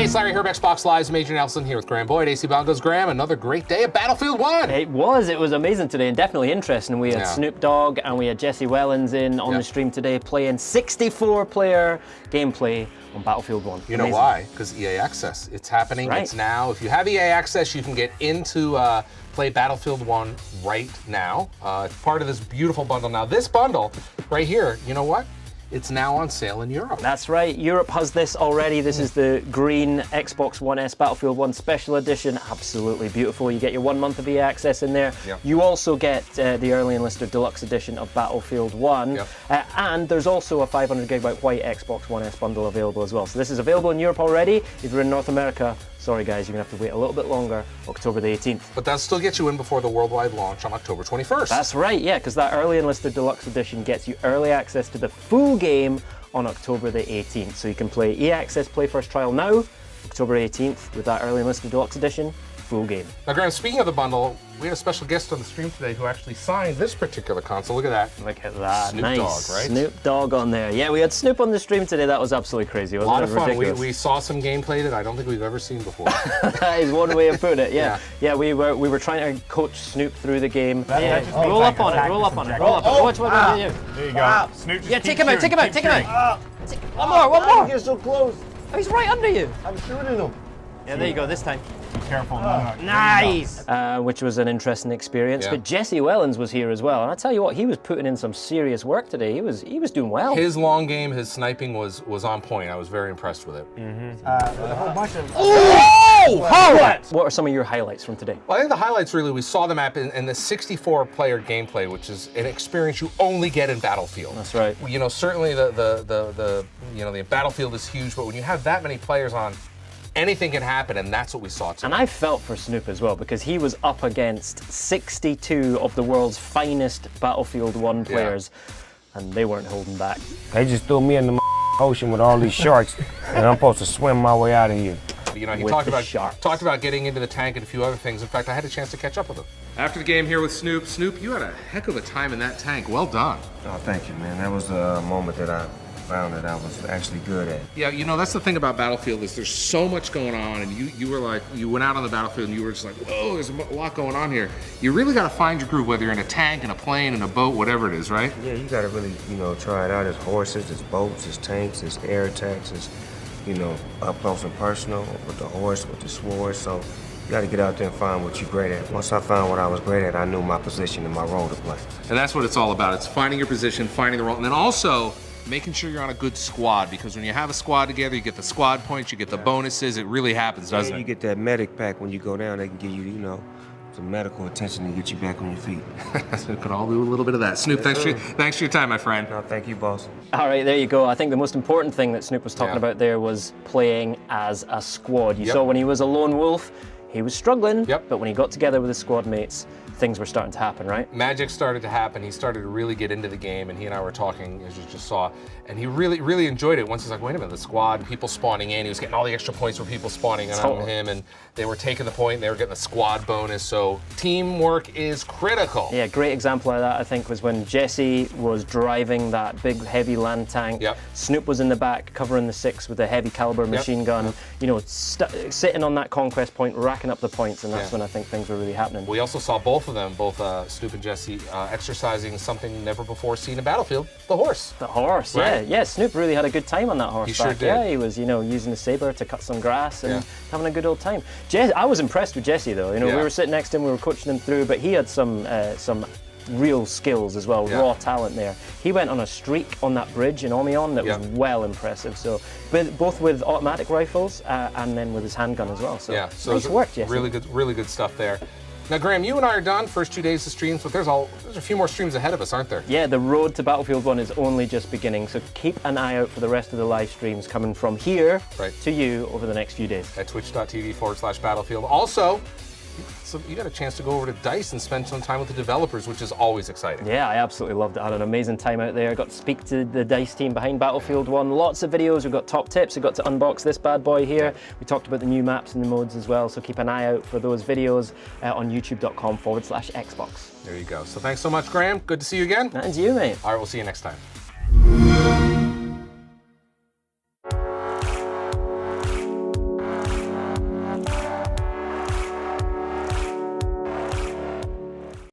Hey, it's Larry Herb, Xbox Live's Major Nelson here with Graham Boyd, AC Bongo's Graham. Another great day at Battlefield 1. It was amazing today and definitely interesting. We had Snoop Dogg and we had Jesse Wellens in on the stream today playing 64-player gameplay on Battlefield 1. You know why? Because EA Access. It's happening. Right. It's now. If you have EA Access, you can get into play Battlefield 1 right now. It's part of this beautiful bundle. Now, this bundle right here, you know what? It's now on sale in Europe. That's right. Europe has this already. This is the green Xbox One S Battlefield 1 Special Edition. Absolutely beautiful. You get your 1 month of EA Access in there. Yep. You also get the early enlisted deluxe edition of Battlefield 1. Yep. And there's also a 500GB white Xbox One S bundle available as well. So this is available in Europe already. If you're in North America, sorry guys, you're gonna have to wait a little bit longer, October the 18th. But that'll still get you in before the worldwide launch on October 21st. That's right, yeah, because that early enlisted deluxe edition gets you early access to the full game on October the 18th. So you can play EA Access Play First Trial now, October 18th, with that early enlisted deluxe edition, full game. Now Graham, speaking of the bundle, we had a special guest on the stream today who actually signed this particular console. Look at that. Look at that. Snoop nice. Dogg, right? Snoop Dogg on there. Yeah, we had Snoop on the stream today. That was absolutely crazy. Wasn't a lot it? of fun. Ridiculous. We saw some gameplay that I don't think we've ever seen before. That is one way of putting it. Yeah, we were trying to coach Snoop through the game. Roll up on it. Roll up on it. Roll up on it. Watch what we do. There you go. Snoop just take him out. Take him out. Take him out. One more. One more. You're so close. Oh, he's right under you. I'm shooting him. Yeah, there you go. This time. Be careful. No. Nice! Which was an interesting experience. But Jesse Wellens was here as well, and I tell you what, he was putting in some serious work today. He was doing well. His long game, his sniping was on point. I was very impressed with it. A whole bunch of. What are some of your highlights from today? Well, I think the highlights really, we saw the map in the 64-player gameplay, which is an experience you only get in Battlefield. That's right. You know, certainly the Battlefield is huge, but when you have that many players on, anything can happen, and that's what we saw today. And I felt for Snoop as well, because he was up against 62 of the world's finest Battlefield 1 players, and they weren't holding back. They just threw me in the ocean with all these sharks, and I'm supposed to swim my way out of here. You know, he talked about getting into the tank and a few other things. In fact, I had a chance to catch up with him. After the game here with Snoop, you had a heck of a time in that tank. Well done. Oh, thank you, man. That was a moment that I found that I was actually good at. Yeah, you know, that's the thing about Battlefield is there's so much going on, and you were like, you went out on the battlefield and you were just like, whoa, there's a lot going on here. You really got to find your groove, whether you're in a tank, in a plane, in a boat, whatever it is, right? Yeah, you got to really, try it out. There's horses, there's boats, there's tanks, there's air attacks, there's, up close and personal with the horse, with the sword. So you got to get out there and find what you're great at. Once I found what I was great at, I knew my position and my role to play. And that's what it's all about. It's finding your position, finding the role, and then also making sure you're on a good squad, because when you have a squad together, you get the squad points, you get the bonuses. It really happens, doesn't it? You get that medic pack when you go down. They can give you, some medical attention to get you back on your feet. So we could all do a little bit of that. Snoop, thanks for your time, my friend. No, thank you, boss. All right, there you go. I think the most important thing that Snoop was talking about there was playing as a squad. You saw when he was a lone wolf, he was struggling, but when he got together with his squad mates, things were starting to happen, right? Magic started to happen. He started to really get into the game, and he and I were talking, as you just saw, and he really, really enjoyed it. Once he's like, wait a minute, the squad, people spawning in. He was getting all the extra points for people spawning in on him, and they were taking the point, and they were getting the squad bonus. So teamwork is critical. Yeah, great example of that, I think, was when Jesse was driving that big, heavy land tank. Snoop was in the back, covering the 6 with a heavy caliber machine gun. You know, sitting on that conquest point, racking up the points, and that's when I think things were really happening. We also saw both of them, Snoop and Jesse, exercising something never before seen in Battlefield, the horse. The horse, yeah. Snoop really had a good time on that horse. He sure did. Yeah, he was, using the saber to cut some grass and having a good old time. I was impressed with Jesse, though. We were sitting next to him, we were coaching him through, but he had some real skills as well, raw talent there. He went on a streak on that bridge in Omion that was well impressive. So, both with automatic rifles and then with his handgun as well. So, nice work, Jesse. Really good stuff there. Now, Graham, you and I are done. First 2 days of streams, but there's a few more streams ahead of us, aren't there? Yeah, the road to Battlefield 1 is only just beginning, so keep an eye out for the rest of the live streams coming from here to you over the next few days. At twitch.tv/Battlefield. Also, so you got a chance to go over to DICE and spend some time with the developers, which is always exciting. Yeah, I absolutely loved it. I had an amazing time out there. Got to speak to the DICE team behind Battlefield 1. Lots of videos. We've got top tips. We got to unbox this bad boy here. We talked about the new maps and the modes as well, so keep an eye out for those videos on youtube.com/Xbox. There you go. So thanks so much, Graham. Good to see you again. And you, mate. All right, we'll see you next time.